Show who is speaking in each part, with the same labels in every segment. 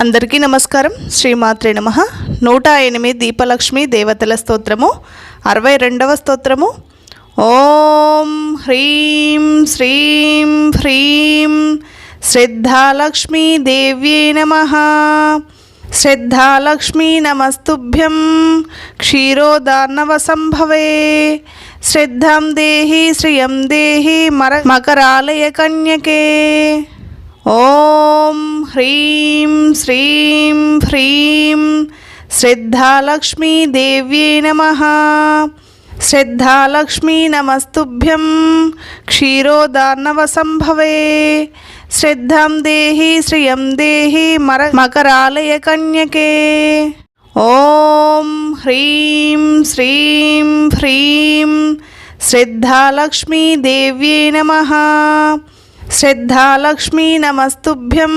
Speaker 1: అందరికీ నమస్కారం. శ్రీమాత్రే నమః. 108 దీపలక్ష్మి దేవతల స్తోత్రము, 62వ స్తోత్రము. ఓం హ్రీం శ్రీం హ్రీం శ్రద్ధాలక్ష్మీ దేవ్యే నమః. శ్రద్ధాలక్ష్మీ నమస్తుభ్యం క్షీరోదార్ణవ సంభవే. శ్రద్ధాం దేహి శ్రియం దేహి మకరాలయ కన్యకే. ఓం హ్రీం శ్రీం హ్రీం శ్రద్ధాలక్ష్మీ దేవ్యే నమః. శ్రద్ధాలక్ష్మీ నమస్తుభ్యం క్షీరోదార్ణవ సంభవే. శ్రద్ధాం దేహి శ్రియం దేహి మకరాలయ కన్యకే. ఓం హ్రీం శ్రీం హ్రీం శ్రద్ధాలక్ష్మీ దేవ్యే నమః. శ్రద్ధాలక్ష్మీ నమస్తుభ్యం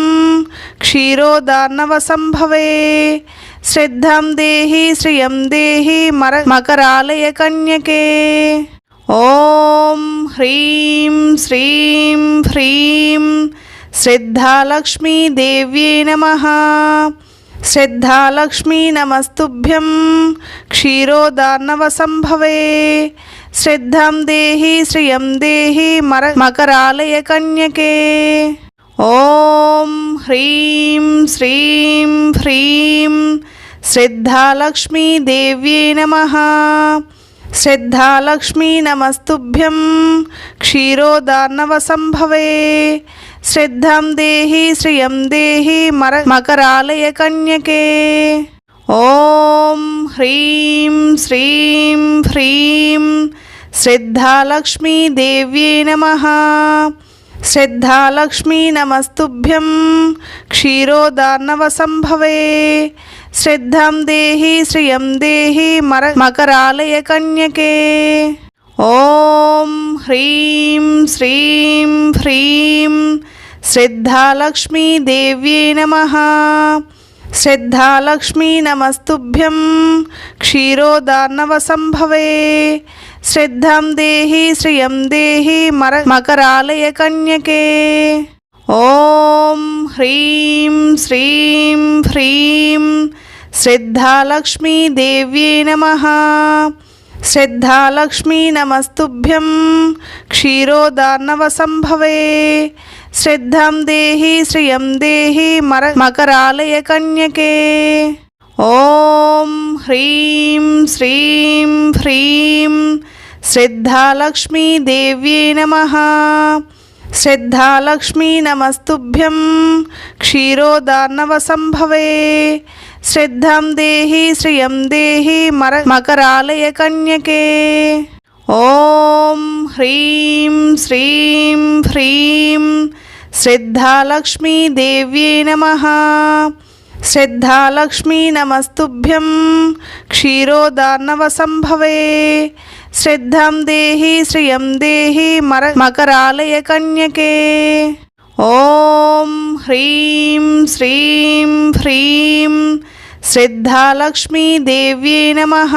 Speaker 1: క్షీరోదార్ణవ సంభవే. శ్రద్ధాం దేహి శ్రియం దేహి మకరాలయ కన్యకే. ఓం హ్రీం శ్రీం హ్రీం శ్రద్ధాలక్ష్మీ దేవ్యే నమః. శ్రద్ధాలక్ష్మీ నమస్తుభ్యం క్షీరోదార్ణవ సంభవే. శ్రద్ధాం దేహి శ్రియం దేహి మకరాలయ కన్యకే. ఓం హ్రీం శ్రీం హ్రీం శ్రద్ధాలక్ష్మీ దేవ్యే నమః. శ్రద్ధాలక్ష్మీ నమస్తుభ్యం క్షీరోదార్ణవ సంభవే. శ్రద్ధాం దేహి శ్రియం దేహి మకరాలయ కన్యకే. ఓం హ్రీం శ్రీం హ్రీం శ్రద్ధాలక్ష్మీ దేవ్యే నమః. శ్రద్ధాలక్ష్మీ నమస్తుభ్యం క్షీరోదార్ణవ సంభవే. శ్రద్ధాం దేహి శ్రియం దేహి మకరాలయ కన్యకే. ఓం హ్రీం శ్రీం హ్రీం శ్రద్ధాలక్ష్మీ దేవ్యే నమః. శ్రద్ధాలక్ష్మీ నమస్తుభ్యం క్షీరోదార్ణవ సంభవే. శ్రద్ధాం దేహి శ్రియం దేహి మకరాలయ కన్యకే. ఓం హ్రీం శ్రీం హ్రీం శ్రద్ధాలక్ష్మీ దేవ్యే నమః. శ్రద్ధాలక్ష్మీ నమస్తుభ్యం క్షీరోదార్ణవ సంభవే. శ్రద్ధాం దేహి శ్రియం దేహి మకరాలయ కన్యకే. ఓం హ్రీం శ్రీం హ్రీం శ్రద్ధాలక్ష్మీ దేవ్యే నమః. శ్రద్ధాలక్ష్మీ నమస్తుభ్యం క్షీరోదార్ణవ సంభవే. శ్రద్ధాం దేహి శ్రియం దేహి మకరాలయ కన్యకే. ఓం హ్రీం శ్రీం హ్రీం శ్రద్ధాలక్ష్మీ దేవ్యే నమః. శ్రద్ధాలక్ష్మీ నమస్తుభ్యం క్షీరోదార్ణవ సంభవే. శ్రద్ధాం దేహి శ్రియం దేహి మకరాలయ కన్యకే. ఓం హ్రీం శ్రీం హ్రీం శ్రద్ధాలక్ష్మీ దేవ్యే నమః.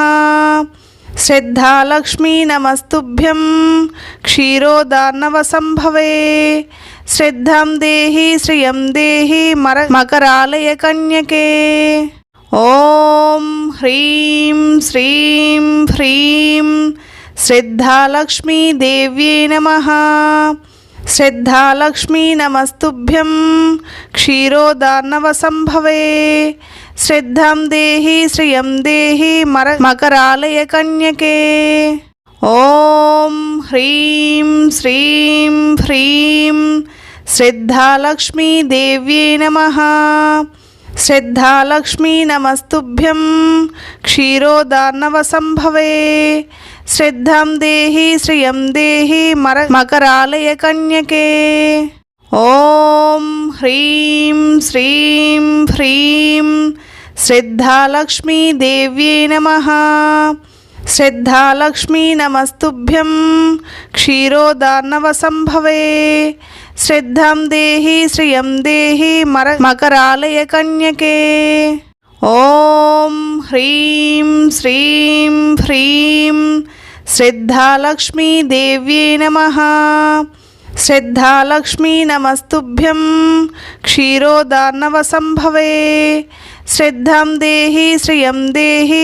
Speaker 1: శ్రద్ధాలక్ష్మీ నమస్తుభ్యం క్షీరోదార్ణవ సంభవే. శ్రద్ధాం దేహి శ్రియం దేహి మకరాలయ కన్యకే. ఓం హ్రీం శ్రీం హ్రీం శ్రద్ధాలక్ష్మీ దేవ్యే నమః. శ్రద్ధాలక్ష్మీ నమస్తుభ్యం క్షీరోదార్ణవ సంభవే. శ్రద్ధాం దేహి శ్రియం దేహి మకరాలయ కన్యకే. ఓం హ్రీం శ్రీం హ్రీం శ్రద్ధాలక్ష్మీ దేవ్యే నమః. శ్రద్ధాలక్ష్మీ నమస్తుభ్యం క్షీరోదార్ణవ సంభవే. శ్రద్ధాం దేహి శ్రియం దేహి మకరాలయ కన్యకే. ఓం హ్రీం శ్రీం హ్రీం శ్రద్ధాలక్ష్మీ దేవ్యే నమః. శ్రద్ధాలక్ష్మీ నమస్తుభ్యం క్షీరోదార్ణవ సంభవే. శ్రద్ధాం దేహి శ్రియం దేహి మకరాలయ కన్యకే. ఓం హ్రీం శ్రీం హ్రీం శ్రద్ధాలక్ష్మీ దేవ్యే నమః. శ్రద్ధాలక్ష్మీ నమస్తుభ్యం క్షీరోదార్ణవసంభవే శ్రద్ధాం దేహి శ్రియం దేహి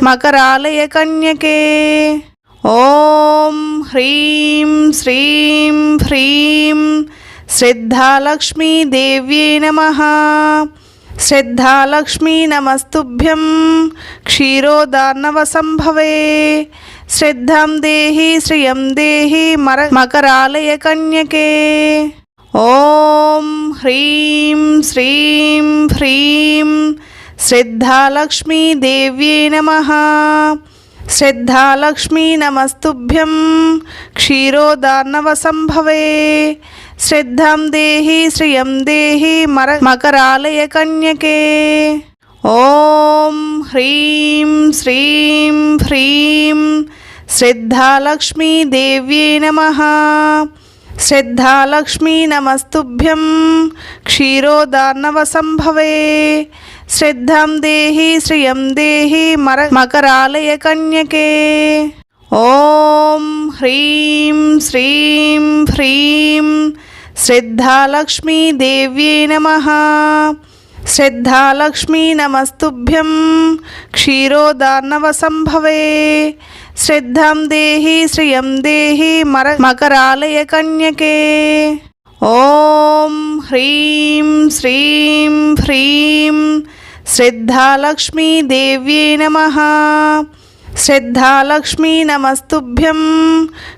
Speaker 1: మకరాలయ కన్యకే ఓం హ్రీం శ్రీం హ్రీం శ్రద్ధాలక్ష్మీ దేవ్యై నమః శ్రద్ధాలక్ష్మీ నమస్తుభ్యం క్షీరోదార్ణవసంభవే శ్రద్ధాం దేహి శ్రియం దేహి మకరాలయ కన్యకే ఓం హ్రీం శ్రీం హ్రీం శ్రద్ధాలక్ష్మీ దేవ్యై నమః శ్రద్ధాలక్ష్మీ నమస్తుభ్యం క్షీరోదార్ణవసంభవే శ్రద్ధాం దేహి శ్రియం దేహి మకరాలయ కన్యకే ఓం హ్రీం శ్రీం హ్రీం శ్రద్ధాలక్ష్మీ దేవ్యై నమః శ్రద్ధాలక్ష్మీ నమస్తుభ్యం క్షీరోదార్ణవసంభవే శ్రద్ధాం దేహి శ్రియం దేహి మకరాలయ కన్యకే ఓం హ్రీం శ్రీం హ్రీం శ్రద్ధాలక్ష్మీ దేవ్యై నమః శ్రద్ధాలక్ష్మీ నమస్తుభ్యం క్షీరోదార్ణవసంభవే శ్రద్ధాం దేహి శ్రియం దేహి మకరాలయ కన్యకే ఓం హ్రీం శ్రీం హ్రీం శ్రద్ధాలక్ష్మీ దేవ్యై నమః శ్రద్ధాలక్ష్మీ నమస్తుభ్యం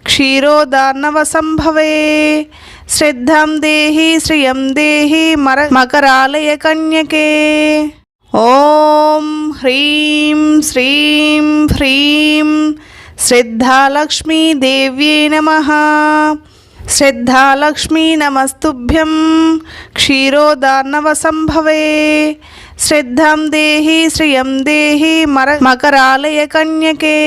Speaker 1: క్షీరోదార్ణవసంభవే శ్రద్ధాం దేహి శ్రియం దేహి మకరాలయ కన్యకే ఓం హ్రీం శ్రీం హ్రీం శ్రద్ధాలక్ష్మీ దేవ్యై నమః శ్రద్ధాలక్ష్మీ నమస్తుభ్యం క్షీరోదార్ణవసంభవే శ్రద్ధాం దేహి శ్రియం దేహి మకరాలయ కన్యకే